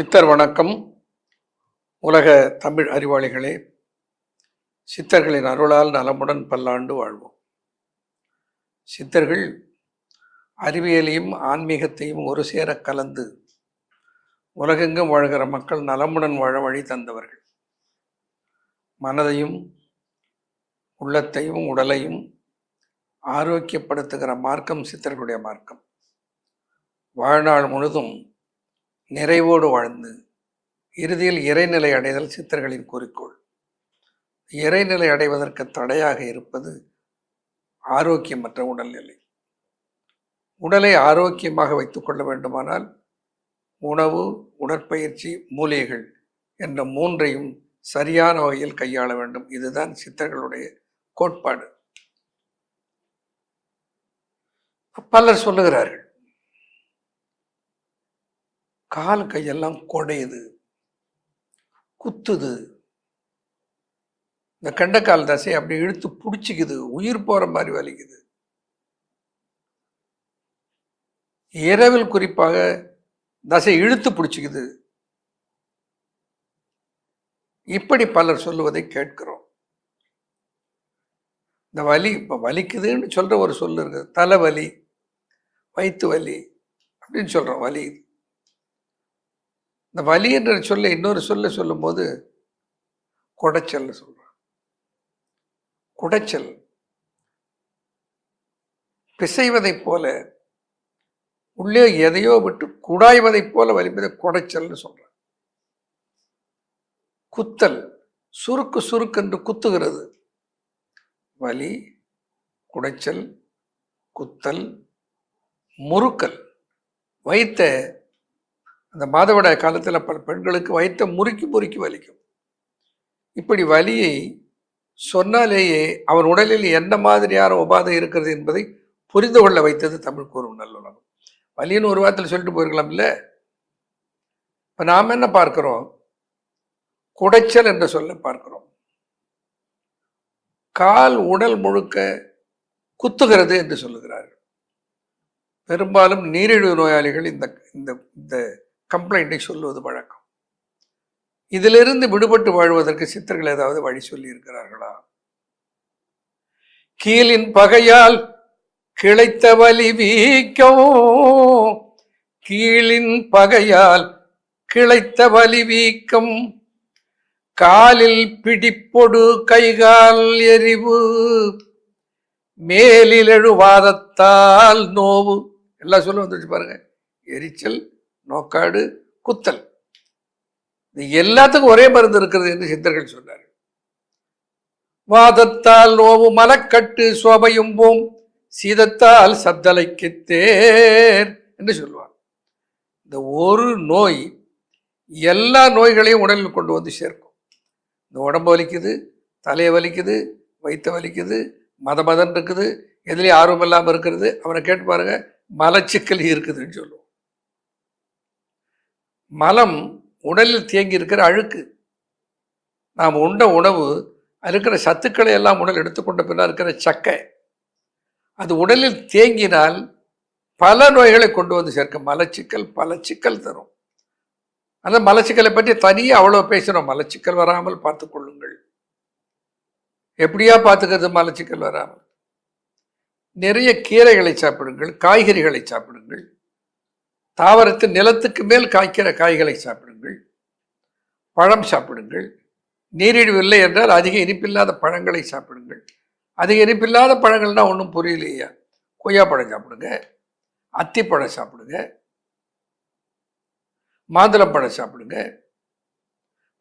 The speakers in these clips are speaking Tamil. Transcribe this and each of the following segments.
சித்தர் வணக்கம். உலக தமிழ் அறிவாளிகளே, சித்தர்களின் அருளால் நலமுடன் பல்லாண்டு வாழ்வோம். சித்தர்கள் அறிவியலையும் ஆன்மீகத்தையும் ஒரு சேர கலந்து உலகெங்கும் வாழ்கிற மக்கள் நலமுடன் வாழ வழி தந்தவர்கள். மனதையும் உள்ளத்தையும் உடலையும் ஆரோக்கியப்படுத்துகிற மார்க்கம் சித்தர்களுடைய மார்க்கம். வாழ்நாள் முழுதும் நிறைவோடு வாழ்ந்து இறுதியில் இறைநிலை அடைதல் சித்தர்களின் குறிக்கோள். இறைநிலை அடைவதற்கு தடையாக இருப்பது ஆரோக்கியமற்ற உடல்நிலை. உடலை ஆரோக்கியமாக வைத்துக் கொள்ள வேண்டுமானால் உணவு, உடற்பயிற்சி, மூலிகைகள் என்ற மூன்றையும் சரியான வகையில் கையாள வேண்டும். இதுதான் சித்தர்களுடைய கோட்பாடு. பலர் சொல்லுகிறார்கள், கால் கையெல்லாம் குடையுது, குத்துது, இந்த கண்டக்கால் தசை அப்படி இழுத்து பிடிச்சிக்குது, உயிர் போற மாதிரி வலிக்குது. இரவில் குறிப்பாக தசை இழுத்து பிடிச்சிக்குது. இப்படி பலர் சொல்லுவதை கேட்கிறோம். இந்த வலி இப்ப வலிக்குதுன்னு சொல்ற ஒரு சொல்லு இருக்கு. தலைவலி, வயிற்று வலி அப்படின்னு சொல்றோம். வலி. இந்த வலி என்ற சொல்ல இன்னொரு சொல்லும் போது குடைச்சல் சொல்றான். குடைச்சல் பிசைவதைப் போல, உள்ளே எதையோ விட்டு குடாய்வதைப் போல வலிப்பதை குடைச்சல்னு சொல்றான். குத்தல், சுருக்கு சுருக்கென்று குத்துகிறது. வலி, குடைச்சல், குத்தல், முறுக்கல். வைத்த அந்த மாதவிடாய் காலத்தில் பல பெண்களுக்கு வயிற்ற முறுக்கி முறுக்கி வலிக்கும். இப்படி வலியை சொன்னாலேயே அவன் உடலில் என்ன மாதிரியான உபாதை இருக்கிறது என்பதை புரிந்து கொள்ள வைத்தது தமிழ் கூறும் நல்லுலகம். வலின்னு ஒரு வாரத்தில் சொல்லிட்டு போயிருக்கலாம் இல்லை? இப்போ நாம் என்ன பார்க்கிறோம்? குடைச்சல் என்ற சொல்ல பார்க்கிறோம். கால் உடல் முழுக்க குத்துகிறது என்று சொல்லுகிறார்கள். பெரும்பாலும் நீரிழிவு நோயாளிகள் இந்த இந்த கம்ப்ளைண்டை சொல்லுவது வழக்கம். இதிலிருந்து விடுபட்டு வாழ்வதற்கு சித்தர்கள் ஏதாவது வழி சொல்லி இருக்கிறார்களா? கீழின் பகையால் கிளைத்த வலி வீக்கம், கீழின் பகையால் கிளைத்த வலி வீக்கம், காலில் பிடிப்பொடு கைகால் எரிவு, மேலில் எழுவாதத்தால் நோவு. எல்லாம் சொல்ல வந்துச்சு பாருங்க. எரிச்சல், நோக்காடு, குத்தல், இது எல்லாத்துக்கும் ஒரே மருந்து இருக்கிறது என்று சித்தர்கள் சொன்னார்கள். வாதத்தால் நோவு மலக்கட்டு சோபையும் போம், சீதத்தால் சப்தலைக்கு தேர் என்று சொல்லுவார். இந்த ஒரு நோய் எல்லா நோய்களையும் உடலில் கொண்டு வந்து சேர்க்கும். இந்த உடம்பு வலிக்குது, தலையை வலிக்குது, வயிற்று வலிக்குது, மதன் இருக்குது, எதுலேயும் ஆர்வம் இல்லாமல் இருக்கிறது, அவனை கேட்டு பாருங்க, மலச்சிக்கல் இருக்குதுன்னு சொல்லுவோம். மலம் உடலில் தேங்கி இருக்கிற அழுக்கு. நாம் உண்ட உணவு இருக்கிற சத்துக்களை எல்லாம் உடல் எடுத்துக்கொண்ட பின்னால் இருக்கிற சக்கை, அது உடலில் தேங்கினால் பல நோய்களை கொண்டு வந்து சேர்க்க. மலச்சிக்கல் பல சிக்கல் தரும். அந்த மலச்சிக்கலை பற்றி தனியாக அவ்வளோ பேசணும். மலச்சிக்கல் வராமல் பார்த்து கொள்ளுங்கள். எப்படியா பார்த்துக்கிறது மலச்சிக்கல் வராமல்? நிறைய கீரைகளை சாப்பிடுங்கள், காய்கறிகளை சாப்பிடுங்கள், தாவரத்தின் நிலத்துக்கு மேல் காய்க்கிற காய்களை சாப்பிடுங்கள், பழம் சாப்பிடுங்கள். நீரிழிவு இல்லை என்றால் அதிக இனிப்பில்லாத பழங்களை சாப்பிடுங்கள். அதிக இனிப்பில்லாத பழங்கள்னா ஒன்றும் புரியலையா? கொய்யாப்பழம் சாப்பிடுங்க, அத்திப்பழம் சாப்பிடுங்க, மாதுளம்பழம் சாப்பிடுங்க,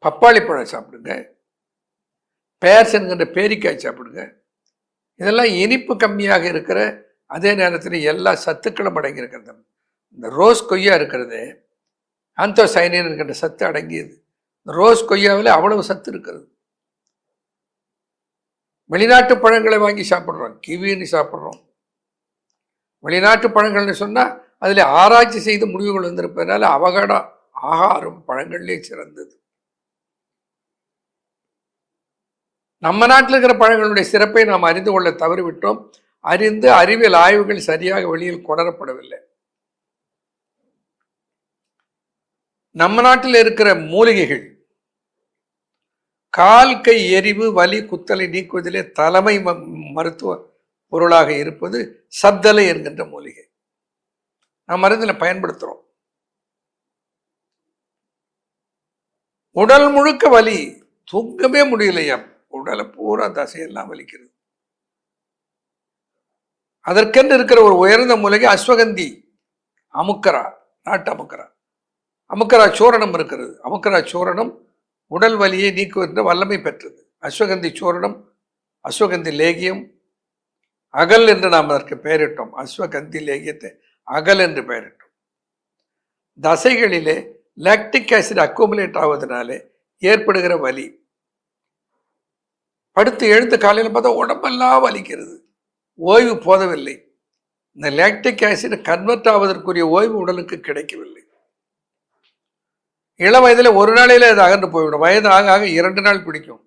பப்பாளி பழம் சாப்பிடுங்க, பேர்ஸ் என்கின்ற பேரிக்காய் சாப்பிடுங்க. இதெல்லாம் இனிப்பு கம்மியாக இருக்கிற அதே நேரத்தில் எல்லா சத்துக்களும் அடங்கி இருக்கிறது. இந்த ரோஸ் கொய்யா இருக்கிறது, ஆந்தோசைனின் என்கின்ற சத்து அடங்கியது. இந்த ரோஸ் கொய்யாவில் அவ்வளவு சத்து இருக்கிறது. வெளிநாட்டு பழங்களை வாங்கி சாப்பிட்றோம், கிவின்னு சாப்பிட்றோம். வெளிநாட்டு பழங்கள்னு சொன்னால் அதில் ஆராய்ச்சி செய்து முடிவுகள் வந்திருப்பதனால அவகடா ஆகாரம் பழங்கள்லேயே சிறந்தது. நம்ம நாட்டில் இருக்கிற பழங்களுடைய சிறப்பை நாம் அறிந்து கொள்ள தவறிவிட்டோம். அறிந்து அறிவியல் ஆய்வுகள் சரியாக வெளியில் கொணரப்படவில்லை. நம்ம நாட்டில் இருக்கிற மூலிகைகள் கால் கை எரிவு வலி குத்தலை நீக்குவதிலே தலைமை மருத்துவ பொருளாக இருப்பது சப்தலை என்கின்ற மூலிகை. நாம் மருந்தில் பயன்படுத்துகிறோம். உடல் முழுக்க வலி, தூங்கவே முடியலையா, உடலை பூரா தசையெல்லாம் வலிக்கிறது. அதற்கென்று இருக்கிற ஒரு உயர்ந்த மூலிகை அஸ்வகந்தி, அமுக்கரா, நாட்டு அமுக்கரா, அமுக்கரா சூரணம் இருக்கிறது. அமுக்கரா சூரணம் உடல் வலியை நீக்குவதற்கு வல்லமை பெற்றது. அஸ்வகந்தி சூரணம், அஸ்வகந்தி லேகியம், அகல் என்று நாம் அதற்கு பெயரிட்டோம். அஸ்வகந்தி லேகியத்தை அகல் என்று பெயரிட்டோம். தசைகளிலே லாக்டிக் ஆசிட் அக்குமுலேட் ஆவதனாலே ஏற்படுகிற வலி, படுத்து எழுந்து காலையில் பார்த்தா உடம்பெல்லாம் வலிக்கிறது, ஓய்வு போதவில்லை. இந்த லாக்டிக் ஆசிட் கன்வெர்ட் ஆவதற்குரிய ஓய்வு உடலுக்கு கிடைக்கவில்லை. இளம் வயதில் ஒரு நாளையில அது அகன்று போய்விடும். வயது ஆக ஆக 2 நாள் பிடிக்கும்.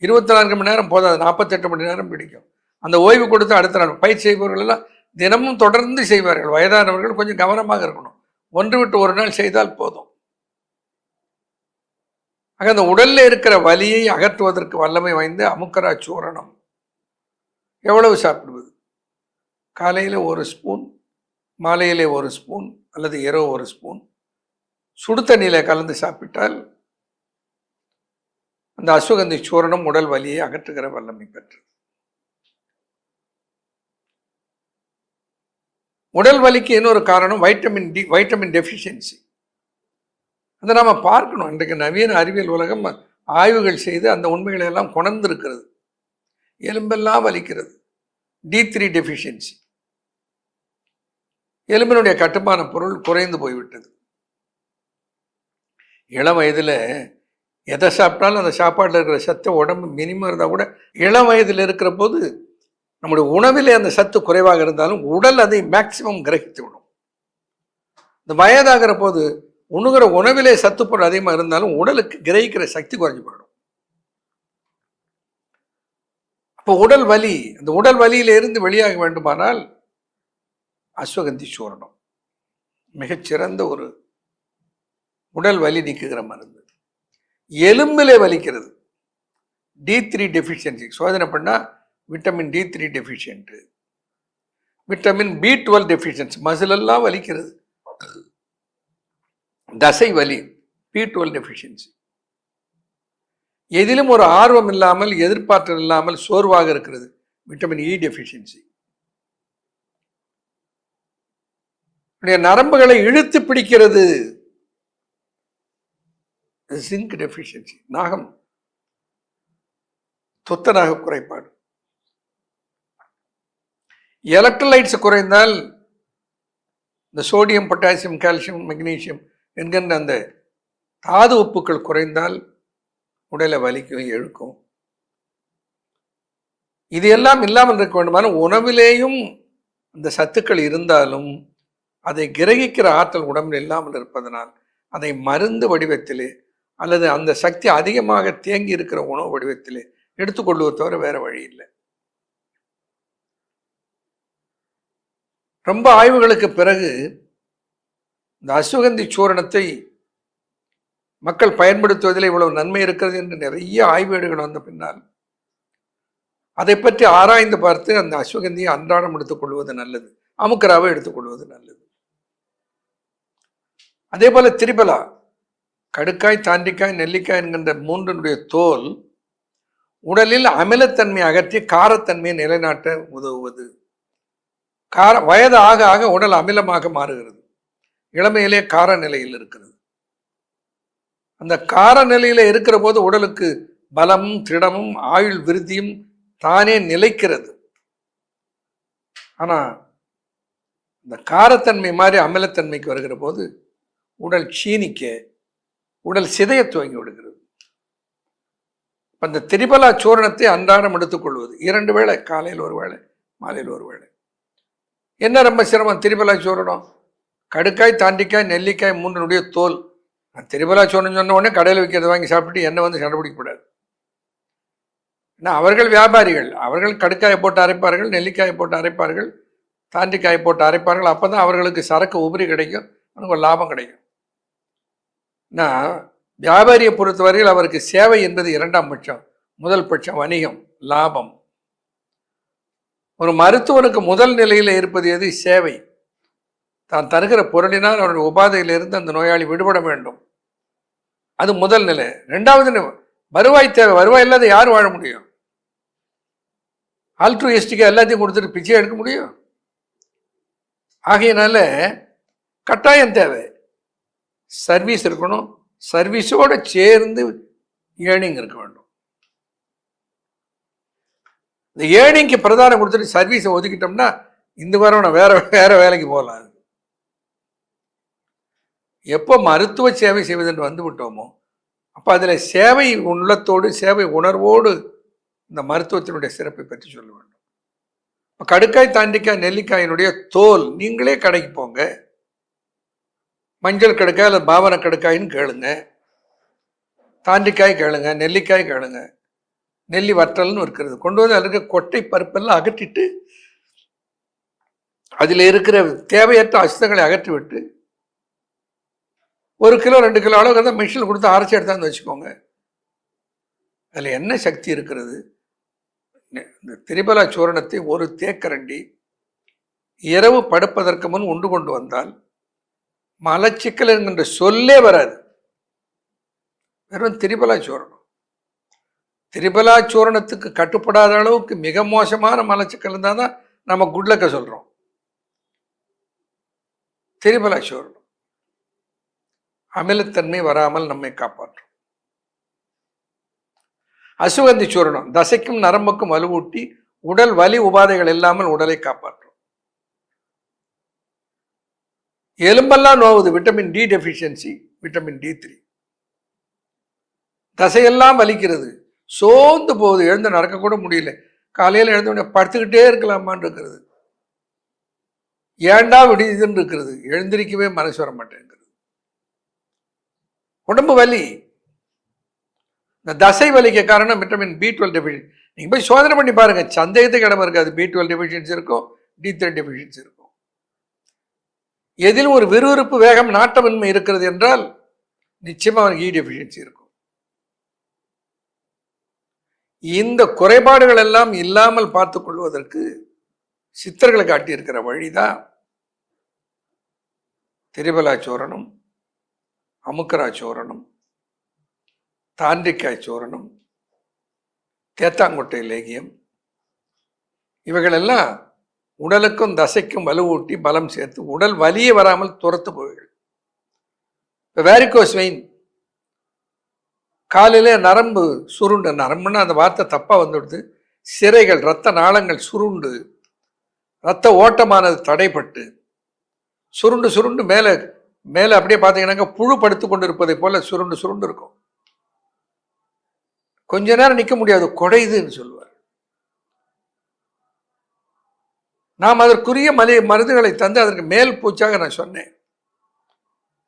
24 மணி நேரம் போதாது, 48 மணி நேரம் பிடிக்கும். அந்த ஓய்வு கொடுத்து அடுத்த நாள் பயிற்சி செய்பவர்கள் எல்லாம் தினமும் தொடர்ந்து செய்வார்கள். வயதானவர்கள் கொஞ்சம் கவனமாக இருக்கணும். ஒன்று விட்டு ஒரு நாள் செய்தால் போதும். ஆக அந்த உடல்ல இருக்கிற வலியை அகற்றுவதற்கு வல்லமை வாய்ந்த அமுக்கரா சூரணம். எவ்வளவு சாப்பிடுவது? காலையில் 1 ஸ்பூன், மாலையிலே 1 ஸ்பூன், அல்லது இரவு 1 ஸ்பூன் சுடு தண்ணியில் கலந்து சாப்பிட்டால் அந்த அஸ்வகந்தி சூரணம் உடல் வலியை அகற்றுகிற வல்லமை பெற்றது. உடல் வலிக்கு இன்னொரு காரணம் வைட்டமின் டி, வைட்டமின் டெஃபிஷியன்சி. அதை நாம பார்க்கணும். இன்றைக்கு நவீன அறிவியல் உலகம் ஆய்வுகள் செய்து அந்த உண்மைகளை எல்லாம் கொணர்ந்திருக்கிறது. எலும்பெல்லாம் வலிக்கிறது, D3 டெஃபிஷியன்சி. எலும்பினுடைய கட்டுமான பொருள் குறைந்து போய்விட்டது. இளம் வயதில் எதை சாப்பிட்டாலும் அந்த சாப்பாட்டில் இருக்கிற சத்து உடம்பு மினிமம் இருந்தால் கூட, இளம் வயதில் இருக்கிற போது நம்முடைய உணவிலே அந்த சத்து குறைவாக இருந்தாலும் உடல் அதை மேக்சிமம் கிரகித்து விடும். இந்த வயதாகிற போது உண்ணுகிற உணவிலே சத்து பொருள் அதிகமாக இருந்தாலும் உடலுக்கு கிரகிக்கிற சக்தி குறைஞ்சு போயிடும். அப்போ உடல் வலி, அந்த உடல் வலியிலிருந்து வெளியாக வேண்டுமானால் அஸ்வகந்தி சூரணம் மிகச்சிறந்த ஒரு உடல் வலி நீக்குகிற மருந்து. எலும்பிலே வலிக்கிறது, D3 டெஃபிஷியன்சி சோதனை பண்ணால் vitamin D3 deficient, vitamin B12 deficiency, muscle எல்லாம் வலிக்கிறது. தசை வலி, B12 டெஃபிஷியன்சி. எதிலும் ஒரு ஆர்வம் இல்லாமல், எதிர்பார்த்தல் இல்லாமல் சோர்வாக இருக்கிறது, விட்டமின் E டெஃபிஷியன்சி. நரம்புகளை இழுத்து பிடிக்கிறது, ஜிங்க் டெஃபிஷியன்சி. நாகம், துத்தநாக குறைபாடு. எலக்ட்ரோலைட்ஸ் குறைந்தால், இந்த சோடியம், பொட்டாசியம், கால்சியம், மெக்னீசியம் என்கின்ற அந்த தாது உப்புக்கள் குறைந்தால் உடலை வலிக்கும், எழுக்கும். இது எல்லாம் இல்லாமல் இருக்க வேண்டுமான உணவிலேயும் அந்த சத்துக்கள் இருந்தாலும் அதை கிரகிக்கிற ஆற்றல் உடம்பில் இல்லாமல் இருப்பதனால் அதை மருந்து வடிவத்திலே அல்லது அந்த சக்தி அதிகமாக தேங்கி இருக்கிற உணவு வடிவத்திலே எடுத்துக்கொள்வதை தவிர வேற வழி இல்லை. ரொம்ப ஆய்வுகளுக்கு பிறகு இந்த அஸ்வகந்தி சூரணத்தை மக்கள் பயன்படுத்துவதில் இவ்வளவு நன்மை இருக்கிறது என்று நிறைய ஆய்வேடுகள் வந்த பின்னால் அதை பற்றி ஆராய்ந்து பார்த்து அந்த அஸ்வகந்தியை அன்றாடம் எடுத்துக்கொள்வது நல்லது, அமுக்கராவை எடுத்துக்கொள்வது நல்லது. அதே போல திரிபலா, கடுக்காய், தாண்டிக்காய், நெல்லிக்காய் என்கின்ற 3னுடைய தோல் உடலில் அமிலத்தன்மை அகற்றி காரத்தன்மையை நிலைநாட்ட உதவுவது. வயது ஆக ஆக உடல் அமிலமாக மாறுகிறது, இளமையிலே கார நிலையில் இருக்கிறது. அந்த கார நிலையில இருக்கிற போது உடலுக்கு பலமும் திடமும் ஆயுள் விருத்தியும் தானே நிலைக்கிறது. ஆனா இந்த காரத்தன்மை மாதிரி அமிலத்தன்மைக்கு வருகிற போது உடல் சீனிக்க, உடல் சிதைய துவங்கி விடுகிறது. அந்த திரிபலா சூரணத்தை அன்றாடம் எடுத்துக்கொள்வது, 2 வேளை, காலையில் 1 வேளை, மாலையில் 1 வேளை. என்ன ரொம்ப சிரமம்? திரிபலா சூரணம், கடுக்காய், தாண்டிக்காய், நெல்லிக்காய் 3னுடைய தோல். திரிபலா சூரணம் சொன்ன உடனே கடையில் வைக்கிறது வாங்கி சாப்பிட்டு என்ன வந்து சண்டை பிடிக்கக்கூடாது. ஏன்னா அவர்கள் வியாபாரிகள், அவர்கள் கடுக்காயை போட்டு அரைப்பார்கள், நெல்லிக்காயை போட்டு அரைப்பார்கள், தாண்டிக்காயை போட்டு அரைப்பார்கள். அப்போ தான் அவர்களுக்கு சரக்கு உபரி கிடைக்கும், அவங்களுக்கு லாபம் கிடைக்கும். நான் வியாபாரியை பொறுத்தவரையில் அவருக்கு சேவை என்பது இரண்டாம் பட்சம், முதல் பட்சம் வணிகம், லாபம். ஒரு மருத்துவனுக்கு முதல் நிலையில் இருப்பது எது? சேவை. தான் தருகிற பொருளினால் அவருடைய உபாதையிலிருந்து அந்த நோயாளி விடுபட வேண்டும். அது முதல் நிலை. ரெண்டாவது வருவாய் தேவை. வருவாய் இல்லாத யார் வாழ முடியும்? ஆல்ட்ருயிஸ்டிக்கா எல்லாத்தையும் கொடுத்துட்டு பிச்சை எடுக்க முடியும்? ஆகையினால கட்டாயம் தேவை. சர்வீஸ் இருக்கணும், சர்வீஸோட சேர்ந்து ஏர்னிங் இருக்க வேண்டும். இந்த ஏர்னிங்க்கு பிரதானம் கொடுத்துட்டு சர்வீஸை ஒதுக்கிட்டோம்னா இந்த வாரம் நான் வேற வேலைக்கு போகலாம். எப்போ மருத்துவ சேவை செய்வதென்று வந்து விட்டோமோ அப்போ அதில் சேவை உள்ளத்தோடு சேவை உணர்வோடு இந்த மருத்துவத்தினுடைய சிறப்பை பற்றி சொல்ல வேண்டும். கடுக்காய், தாண்டிக்காய், நெல்லிக்காயினுடைய தோல் நீங்களே கடைக்கு போங்க, மஞ்சள் கடுக்காய் அல்லது பாவன கடுக்காயின்னு கேளுங்க, தாண்டிக்காய் கேளுங்க, நெல்லிக்காய் கேளுங்க, நெல்லி வற்றல்னு இருக்கிறது. கொண்டு வந்து அதில் இருக்க கொட்டை பருப்பெல்லாம் அகற்றிட்டு அதில் இருக்கிற தேவையற்ற அசுத்தங்களை அகற்றிவிட்டு 1 கிலோ 2 கிலோ அளவுக்கு தான் மிஷினில் கொடுத்து அரைச்சி எடுத்தான்னு வச்சுக்கோங்க. அதில் என்ன சக்தி இருக்கிறது? இந்த திரிபலா சூரணத்தை ஒரு தேக்கரண்டி இரவு படுப்பதற்கு முன் உண்டு கொண்டு வந்தால் மலச்சிக்கல் என்கின்ற சொல்லே வராது. வெறும் திரிபலா சூரணம். திரிபலா சூரணத்துக்கு கட்டுப்படாத அளவுக்கு மிக மோசமான மலச்சிக்கல் இருந்தால் தான் நம்ம குட்லக்க சொல்கிறோம். திரிபலா சூரணம் அமிலத்தன்மை வராமல் நம்மை காப்பாற்றும். அசுகந்தி சூரணம் தசைக்கும் நரம்புக்கும் வலுவூட்டி உடல் வலி உபாதைகள் இல்லாமல் உடலை காப்பாற்றும். எலும்பெல்லாம் நோவுது, vitamin D deficiency, vitamin D3. தசையெல்லாம் வலிக்கிறது, சோர்ந்து போகுது, எழுந்து நடக்க கூட முடியல, காலையில் எழுந்த படுத்துக்கிட்டே இருக்கலாமான்னு இருக்கிறது, ஏண்டா விடுதுன்னு இருக்கிறது, எழுந்திருக்கவே மனசு வர மாட்டேங்கிறது, உடம்பு வலி. இந்த தசை வலிக்க காரணம் விட்டமின் B12 டெஃபிஷியன்சி. நீங்கள் போய் சோதனை பண்ணி பாருங்க, சந்தேகத்துக்கு இடம் இருக்காது. B12 டெஃபிஷியன்சி இருக்கும், D3 டெஃபிஷியன்சி இருக்கும். எதிலும் ஒரு விறுவிறுப்பு, வேகம், நாட்டமின்மை இருக்கிறது என்றால் நிச்சயமாக அவருக்கு E டெஃபிஷியன்சி இருக்கும். இந்த குறைபாடுகள் எல்லாம் இல்லாமல் பார்த்துக் கொள்வதற்கு சித்தர்களை காட்டியிருக்கிற வழிதான் திரிபலா சூரணம், அமுக்கரா சூரணம், தாண்டிக்காய் சூரணம், தேத்தாங்கொட்டை லேகியம். இவைகளெல்லாம் உடலுக்கும் தசைக்கும் வலுவூட்டி பலம் சேர்த்து உடல் வலியே வராமல் துரத்துபவைகள். இப்போ வேரிகோஸ் வெயின், காலையிலே நரம்பு சுருண்டு, நரம்புன்னா அந்த வார்த்தை தப்பாக வந்துடுது, சிரைகள், இரத்த நாளங்கள் சுருண்டு இரத்த ஓட்டமானது தடைப்பட்டு சுருண்டு சுருண்டு மேலே மேலே அப்படியே பார்த்தீங்கன்னாக்க புழு படுத்து கொண்டு இருப்பதை போல சுருண்டு சுருண்டு இருக்கும். கொஞ்ச நேரம் நிற்க முடியாது, குடையுதுன்னு சொல்லுவார். நாம் அதற்குரிய மருந்துகளை தந்து அதற்கு மேல் பூச்சாக நான் சொன்னேன்.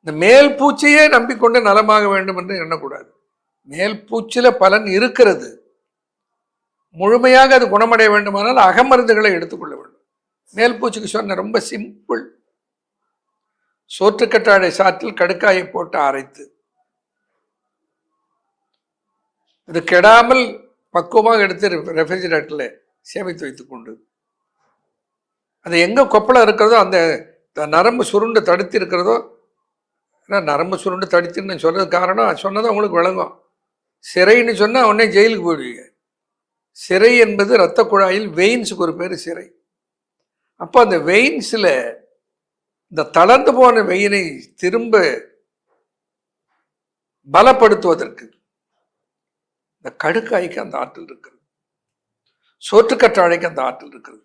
இந்த மேல் பூச்சியே நம்பிக்கொண்டு நலமாக வேண்டும் என்று எண்ணக்கூடாது. மேல் பூச்சில பலன் இருக்கிறது. முழுமையாக அது குணமடைய வேண்டுமானால் அகமருந்துகளை எடுத்துக்கொள்ள வேண்டும். மேல் பூச்சிக்கு சொன்ன ரொம்ப சிம்பிள். சோற்றுக்கற்றாழை சாற்றில் கடுக்காயை போட்டு அரைத்து இது கெடாமல் பக்குவமாக எடுத்து ரெஃப்ரிஜிரேட்டரில் சேமித்து வைத்துக் கொண்டு அது எங்கே கொப்பளம் இருக்கிறதோ அந்த நரம்பு சுருண்டு தடுத்து இருக்கிறதோ, நரம்பு சுருண்டு தடுத்துன்னு சொல்றது காரணம் சொன்னதும் உங்களுக்கு விளங்கும். சிறைன்னு சொன்னால் உடனே ஜெயிலுக்கு போயிடுவீங்க. சிறை என்பது இரத்த குழாயில் வெயின்ஸுக்கு ஒரு பேர் சிறை. அப்போ அந்த வெயின்ஸில் இந்த தளர்ந்து போன வெயினை திரும்ப பலப்படுத்துவதற்கு இந்த கடுக்காய்க்கு அந்த ஆற்றல் இருக்கிறது, சோற்றுக்கற்றாழைக்கு அந்த ஆற்றல் இருக்கிறது.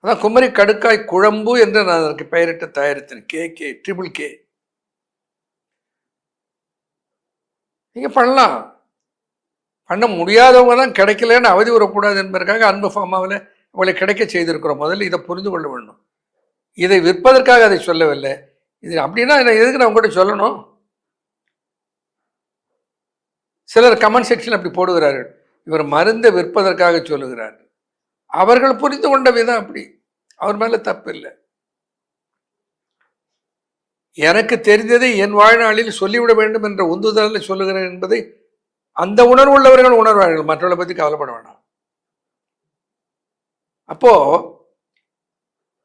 அதான் குமரி கடுக்காய் குழம்பு என்று நான் அதற்கு பெயரிட்டு தயாரித்தேன். KK நீங்க பண்ணலாம். பண்ண முடியாதவங்க தான் கிடைக்கலன்னு அவதி வரக்கூடாது என்பதற்காக அன்பு ஃபார்மாவில் உங்களை கிடைக்க செய்திருக்கிறோம். முதல்ல இதை புரிந்து கொள்ள வேண்டும். இதை விற்பதற்காக அதை சொல்லவில்லை. இது அப்படின்னா எதுக்கு நான் உங்கள்கிட்ட சொல்லணும்? சிலர் கமெண்ட் செக்ஷன் அப்படி போடுகிறார்கள், இவர் மருந்தை விற்பதற்காக சொல்லுகிறார். அவர்கள் புரிந்து கொண்ட விதம் அப்படி, அவர் மேல தப்பு இல்லை. எனக்கு தெரிந்ததை என் வாழ்நாளில் சொல்லிவிட வேண்டும் என்ற உந்துதலில் சொல்லுகிறேன் என்பதை அந்த உணர்வு உள்ளவர்கள் உணர்வார்கள். மற்றவர்களை பற்றி கவலைப்பட வேண்டாம். அப்போ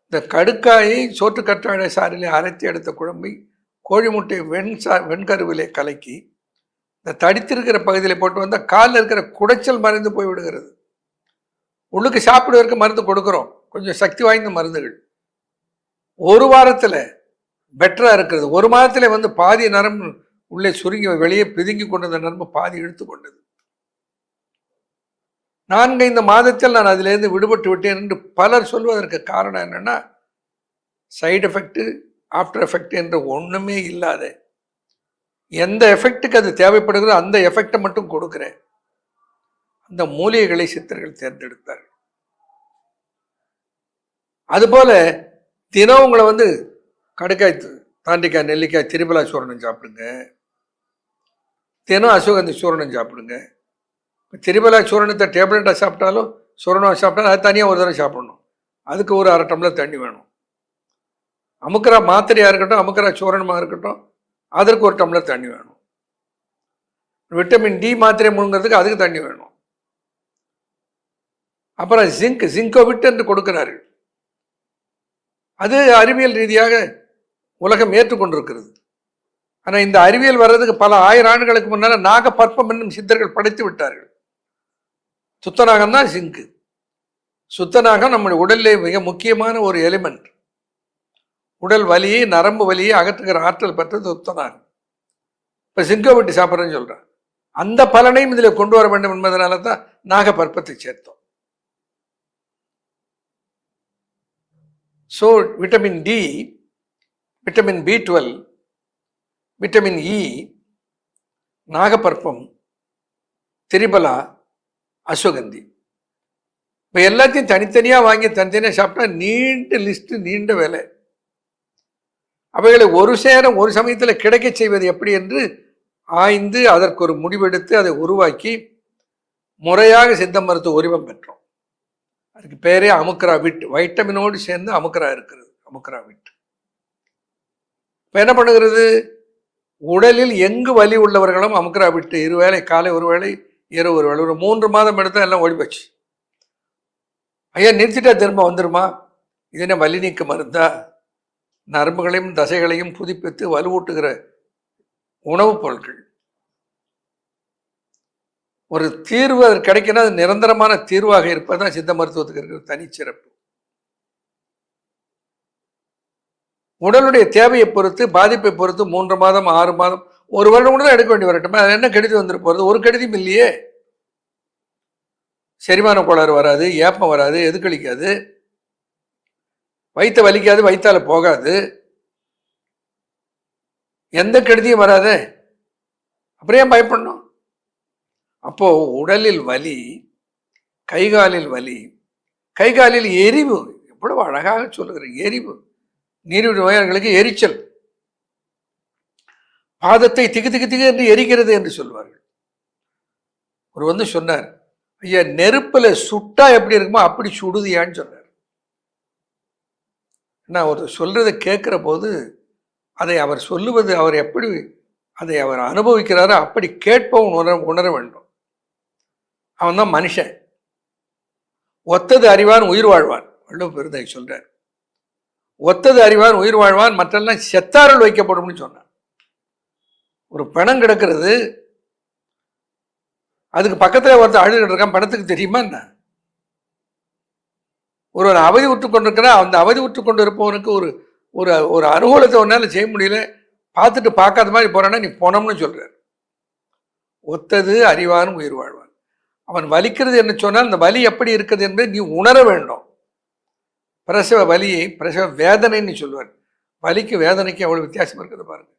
இந்த கடுக்காயை சோற்றுக்கற்றாழை சாறிலே அரைத்து எடுத்த குழம்பை கோழி முட்டை வெண்கருவிலே கலக்கி இந்த தடித்திருக்கிற பகுதியில் போட்டு வந்தால் காலில் இருக்கிற குடைச்சல் மறைந்து போய் விடுகிறது. உள்ளுக்கு சாப்பிடுவதற்கு மருந்து கொடுக்குறோம், கொஞ்சம் சக்தி வாய்ந்த மருந்துகள். ஒரு வாரத்தில் பெட்டராக இருக்கிறது. ஒரு மாதத்தில் வந்து பாதி நரம்பு உள்ளே சுருங்கி வெளியே பிதுங்கி கொண்டது, நரம்பு பாதி இழுத்து கொண்டது. 4-5 மாதத்தில் நான் அதிலிருந்து விடுபட்டு விட்டேன் என்று பலர் சொல்வதற்கு காரணம் என்னன்னா, சைடு எஃபெக்ட் ஆஃப்டர் எஃபெக்ட் என்று ஒன்றுமே இல்லாத, எந்த எஃபெக்டுக்கு அது தேவைப்படுகிறதோ அந்த எஃபெக்டை மட்டும் கொடுக்கிறேன். அந்த மூலிகைகளை சித்தர்கள் தேர்ந்தெடுத்தார்கள். அதுபோல தினம் உங்களை வந்து கடுக்காய், தாண்டிக்காய், நெல்லிக்காய், திரிபலா சூரணம் சாப்பிடுங்க. தினம் அசுகந்தி சூரணம் சாப்பிடுங்க. திரிபலா சூரணத்தை டேப்லெட்டாக சாப்பிட்டாலும் சூரணம் சாப்பிட்டாலும் அது தனியாக ஒரு தடவை சாப்பிடணும். அதுக்கு ஒரு 1/2 டம்ளர் தண்ணி வேணும். அமுக்கரா மாத்திரையாக இருக்கட்டும், அமுக்கரா சூரணமாக இருக்கட்டும், அதற்கு 1 டம்ளர் தண்ணி வேணும். விட்டமின் டி மாத்திரை முழுங்கிறதுக்கு அதுக்கு தண்ணி வேணும். அப்புறம் ஜிங்கோவிட் என்று கொடுக்கிறார்கள். அது அறிவியல் ரீதியாக உலகம் ஏற்றுக்கொண்டிருக்கிறது. ஆனால் இந்த அறிவியல் வர்றதுக்கு பல 1000 ஆண்டுகளுக்கு முன்னால் நாகப்பற்பம் என்னும் சித்தர்கள் படைத்து விட்டார்கள். சுத்தநாகம் தான் ஜிங்கு. சுத்தநாகம் நம்முடைய உடலிலே மிக முக்கியமான ஒரு எலிமெண்ட். உடல் வலியை, நரம்பு வலியை அகற்றுகிற ஆற்றல் பெற்றது சுத்தநாகம். இப்போ ஜிங்கோவிட்டு சாப்பிட்றேன்னு சொல்கிறேன். அந்த பலனையும் இதில் கொண்டு வர வேண்டும் என்பதனால தான் நாகப்பற்பத்தை சேர்த்தோம். So vitamin D, vitamin B12, vitamin E, நாகப்பற்பம், திரிபலா, அசுகந்தி, இப்போ எல்லாத்தையும் தனித்தனியாக வாங்கி தனித்தனியாக சாப்பிட்டா நீண்ட லிஸ்ட்டு, நீண்ட வேலை. அவைகளை ஒரு சேரம் ஒரு சமயத்தில் கிடைக்க செய்வது எப்படி என்று ஆய்ந்து அதற்கு ஒரு முடிவெடுத்து அதை உருவாக்கி முறையாக சித்த மருத்துவ உரிமம் பெற்றோம். அதுக்கு பேரே அமுக்ரா விட். வைட்டமினோடு சேர்ந்து அமுக்ரா இருக்கிறது, அமுக்ரா விட். இப்போ என்ன பண்ணுகிறது, உடலில் எங்கு வலி உள்ளவர்களும் அமுக்ரா விட்டு 2 வேளை, காலை 1 வேளை, இரவு 1 வேளை, ஒரு 3 மாதம் எடுத்தால் எல்லாம் ஓடி போச்சு. ஐயா நிறுத்திட்டா திரும்ப வந்துருமா? இது என்ன வலி நீக்க மருந்தா? நரம்புகளையும் தசைகளையும் புதுப்பித்து வலுவூட்டுகிற உணவுப் பொருட்கள். ஒரு தீர்வு அது கிடைக்கணும், அது நிரந்தரமான தீர்வாக இருப்பதுதான் சித்த மருத்துவத்துக்கு இருக்கிற தனிச்சிறப்பு. உடலுடைய தேவையை பொறுத்து, பாதிப்பை பொறுத்து 3 மாதம், 6 மாதம், 1 வருடம் கூட தான் எடுக்க வேண்டி வரட்டும். அது என்ன கெடுதி வந்துட்டு போகிறது? ஒரு கெடுதியும் இல்லையே. செரிமான கோளாறு வராது, ஏப்பம் வராது, எதுக்களிக்காது, வயிற்ற வலிக்காது, வயிற்றால போகாது, எந்த கெடுதியும் வராது. அப்புறம் ஏன் பயப்படணும்? அப்போ உடலில் வலி, கைகாலில் வலி, கைகாலில் எரிவு, எவ்வளவு அழகாக சொல்லுகிற எரிவு. நீரிழிவு நோயாளிகளுக்கு எரிச்சல், பாதத்தை திகு திகு திகு என்று எரிக்கிறது என்று சொல்வார்கள். ஒரு வந்து சொன்னார், ஐயா நெருப்புல சுட்டா எப்படி இருக்குமோ அப்படி சுடுதியான்னு சொன்னார். நான் ஒரு சொல்றதை கேட்கிற போது அதை அவர் சொல்லுவது, அவர் எப்படி அதை அவர் அனுபவிக்கிறாரோ அப்படி கேட்பவன் உணர வேண்டும். அவன் தான் மனுஷன். ஒத்தது அறிவான் உயிர் வாழ்வான், வள்ளுவர் பெருந்தை சொல்றார். ஒத்தது அறிவான் உயிர் வாழ்வான், மற்றெல்லாம் செத்தாரில் வைக்கப்படும்னு சொன்னான். ஒரு பணம் கிடக்கிறது, அதுக்கு பக்கத்தில் ஒருத்தர் அழுதுகிட்டு இருக்கான், பணத்துக்கு தெரியுமா என்ன? ஒருவர் அவதி விட்டு கொண்டிருக்கிறார், அந்த அவதி விட்டு கொண்டு இருப்பவனுக்கு ஒரு ஒரு ஒரு அனுகூலத்தை ஒன்னால செய்ய முடியல, பார்த்துட்டு பார்க்காத மாதிரி போறான்னா நீ போனோம்னு சொல்றார். ஒத்தது அறிவான் உயிர் வாழ்வான். அவன் வலிக்கிறது என்று சொன்னால் அந்த வலி எப்படி இருக்குது என்பதை நீ உணர வேண்டும். பிரசவ வலியை பிரசவ வேதனைன்னு சொல்லுவார். வலிக்கு வேதனைக்கு அவ்வளவு வித்தியாசம் இருக்குது பாருங்க.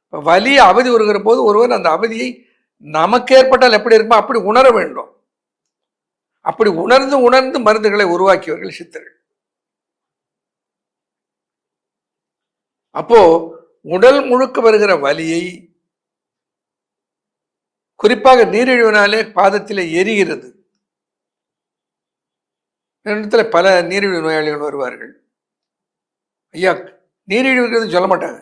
இப்போ வலி அவதி வருகிற போது ஒருவர் அந்த அவதியை நமக்கு ஏற்பட்டால் எப்படி இருக்குமோ அப்படி உணர வேண்டும். அப்படி உணர்ந்து உணர்ந்து மருந்துகளை உருவாக்கியவர்கள் சித்தர்கள். அப்போ உடல் முழுக்க வருகிற வலியை, குறிப்பாக நீரிழிவினாலே பாதத்தில் எரிகிறது. இடத்துல பல நீரிழிவு நோயாளிகள் வருவார்கள். ஐயா நீரிழிவு இருக்கிறது சொல்ல மாட்டாங்க.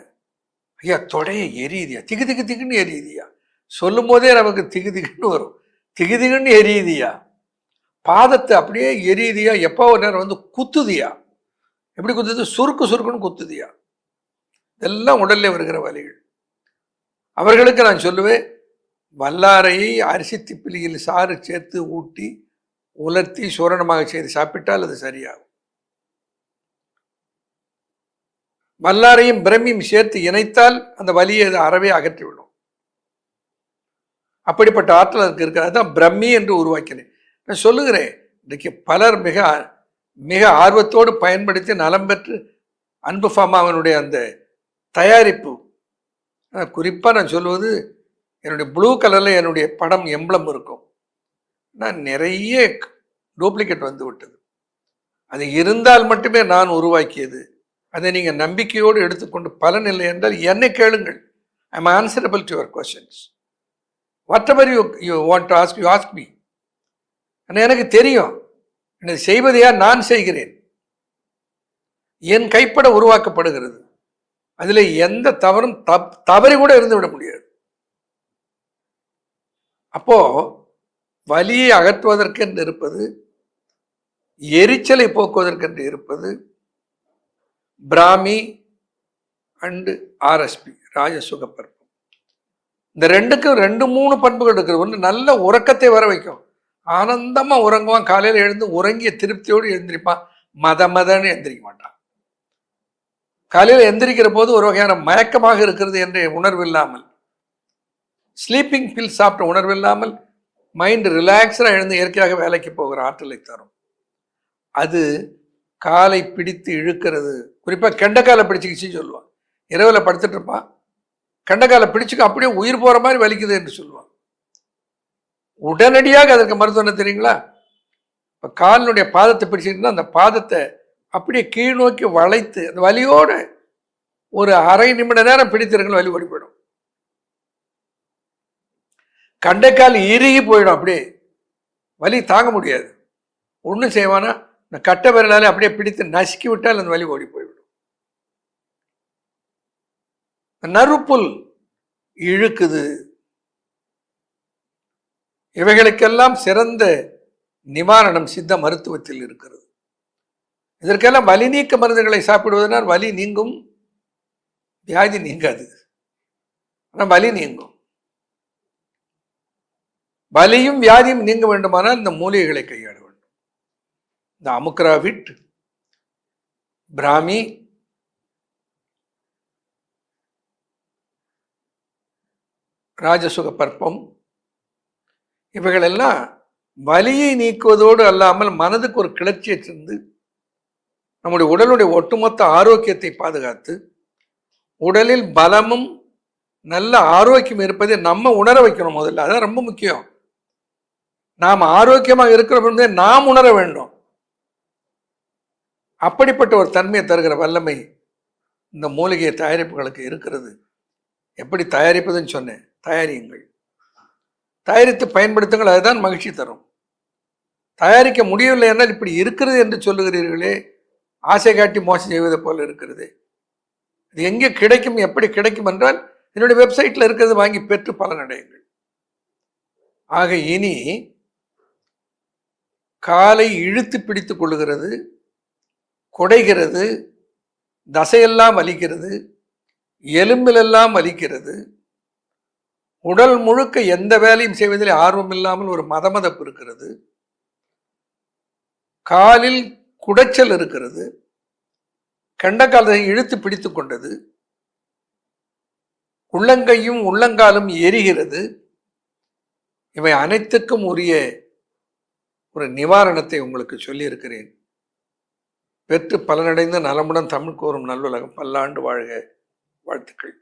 ஐயா தொடைய எரியுதியா, திகு திகு திகுன்னு எரியுதியா, சொல்லும் போதே நமக்கு திகு திகுன்னு வரும். திகு திகுன்னு எரியுதியா, பாதத்தை அப்படியே எரியுதியா, எப்போ ஒரு நேரம் வந்து குத்துதியா, எப்படி குத்துது, சுருக்கு சுருக்குன்னு குத்துதியா. இதெல்லாம் உடல்ல வருகிற வலிகள். அவர்களுக்கு நான் சொல்லுவேன், வல்லாரையை அரிசி திப்பிலியில் சாறு சேர்த்து ஊட்டி உலர்த்தி சூரணமாக செய்து சாப்பிட்டால் அது சரியாகும். வல்லாரையும் பிரம்மியும் சேர்த்து இணைத்தால் அந்த வலியை அது அறவே அகற்றிவிடும். அப்படிப்பட்ட ஆற்றல் அதுக்கு இருக்கிறது. அதுதான் பிரம்மி என்று உருவாக்கினேன். நான் சொல்லுகிறேன், இன்றைக்கு பலர் மிக மிக ஆர்வத்தோடு பயன்படுத்தி நலம் பெற்று அன்பு ஃபார்மாவினுடைய அந்த தயாரிப்பு, குறிப்பாக நான் சொல்வது, என்னுடைய ப்ளூ கலரில் என்னுடைய படம் எம்பளம் இருக்கும். நான் நிறைய டூப்ளிகேட் வந்து விட்டது. அது இருந்தால் மட்டுமே நான் உருவாக்கியது. அதை நீங்கள் நம்பிக்கையோடு எடுத்துக்கொண்டு பலன் இல்லை என்றால் என்னை கேளுங்கள். I am answerable to your questions. What ever you want to ask, you ask me. ஆனால் எனக்கு தெரியும், என்னை செய்வது யார், நான் செய்கிறேன். என் கைப்பட உருவாக்கப்படுகிறது. அதில் எந்த தவறும் தவறி கூட இருந்து விட முடியாது. அப்போ வலியை அகற்றுவதற்கென்று இருப்பது, எரிச்சலை போக்குவதற்கென்று இருப்பது பிராமி அண்டு ஆர்எஸ்பி, ராஜசுகப்பருப்பம். இந்த ரெண்டுக்கும் 2-3 பண்புகள் இருக்குது. ஒன்று, நல்ல உறக்கத்தை வர வைக்கும். ஆனந்தமா உறங்குவான், காலையில் எழுந்து உறங்கிய திருப்தியோடு எழுந்திருப்பான். மதன்னு எந்திரிக்க மாட்டான். காலையில் எந்திரிக்கிற போது ஒரு வகையான மயக்கமாக இருக்கிறது என்ற உணர்வு இல்லாமல், ஸ்லீப்பிங் பில் சாப்பிட்ட உணர்வு இல்லாமல், மைண்ட் ரிலாக்ஸாக எழுந்து இயற்கையாக வேலைக்கு போகிற ஆற்றலை தரும். அது காலை பிடித்து இழுக்கிறது. குறிப்பாக கெண்டைக்காலை பிடிச்சிக்கிச்சு சொல்லுவான். இரவில் படுத்துட்டு இருப்பான், கெண்டைக்காலை பிடிச்சிக்க அப்படியே உயிர் போகிற மாதிரி வலிக்குது என்று சொல்லுவான். உடனடியாக அதற்கு மருத்துவம் என்ன தெரியுங்களா? இப்போ காலினுடைய பாதத்தை பிடிச்சிக்கிட்டுனா அந்த பாதத்தை அப்படியே கீழ் நோக்கி வளைத்து அந்த வலியோடு ஒரு அரை நிமிட நேரம் பிடித்திருக்கணும், வலி ஓடி போயிடும். கண்டைக்கால் இறுகி போயிடும், அப்படியே வலி தாங்க முடியாது. ஒன்றும் செய்வானா, இந்த கட்டை விரலாலே அப்படியே பிடித்து நசுக்கி விட்டால் அந்த வலி ஓடி போய்விடும். நறுப்புல் இழுக்குது. இவைகளுக்கெல்லாம் சிறந்த நிவாரணம் சித்த மருத்துவத்தில் இருக்கிறது. இதற்கெல்லாம் வலி நீக்க மருந்துகளை சாப்பிடுவதனால் வலி நீங்கும், வியாதி நீங்காது. ஆனால் வலி நீங்கும். வலியும் வியாதியும் நீங்க வேண்டுமானால் இந்த மூலிகைகளை கையாள வேண்டும். இந்த அமுக்ராவிட், பிராமி, ராஜசுக பற்பம், இவைகளெல்லாம் வலியை நீக்குவதோடு அல்லாமல் மனதுக்கு ஒரு கிளர்ச்சியை தந்து நம்முடைய உடலுடைய ஒட்டுமொத்த ஆரோக்கியத்தை பாதுகாத்து உடலில் பலமும் நல்ல ஆரோக்கியம் இருப்பதை நம்ம உணர வைக்கணும். முதல்ல அதான் ரொம்ப முக்கியம். நாம் ஆரோக்கியமாக இருக்கிற நாம் உணர வேண்டும். அப்படிப்பட்ட ஒரு தன்மையை தருகிற வல்லமை இந்த மூலிகை தயாரிப்புகளுக்கு இருக்கிறது. எப்படி தயாரிப்பதுன்னு சொன்னேன், தயாரியுங்கள், தயாரித்து பயன்படுத்துங்கள், அதுதான் மகிழ்ச்சி தரும். தயாரிக்க முடியவில்லை என்றால் இப்படி இருக்கிறது என்று சொல்லுகிறீர்களே, ஆசை காட்டி மோசம் செய்வதை போல இருக்கிறது. இது எங்கே கிடைக்கும், எப்படி கிடைக்கும் என்றால் என்னுடைய வெப்சைட்டில் இருக்கிறது வாங்கி பெற்று பலனடையுங்கள். ஆக இனி காலை இழுத்து பிடித்துக் கொள்ளுகிறது, குடைகிறது, தசையெல்லாம் வலிக்கிறது, எலும்பிலெல்லாம் வலிக்கிறது, உடல் முழுக்க எந்த வேலையும் செய்வதில் ஆர்வம் இல்லாமல் ஒரு மதமதப்பு இருக்கிறது, காலில் குடைச்சல் இருக்கிறது, கண்டக்காலை இழுத்து பிடித்து கொண்டது, உள்ளங்கையும் உள்ளங்காலும் எரிகிறது. இவை அனைத்துக்கும் உரிய ஒரு நிவாரணத்தை உங்களுக்கு சொல்லியிருக்கிறேன். பெற்று பலனடைந்து நலமுடன் தமிழ் கூறும் நல்லுலகம் பல்லாண்டு வாழ்க. வாழ்த்துக்கள்.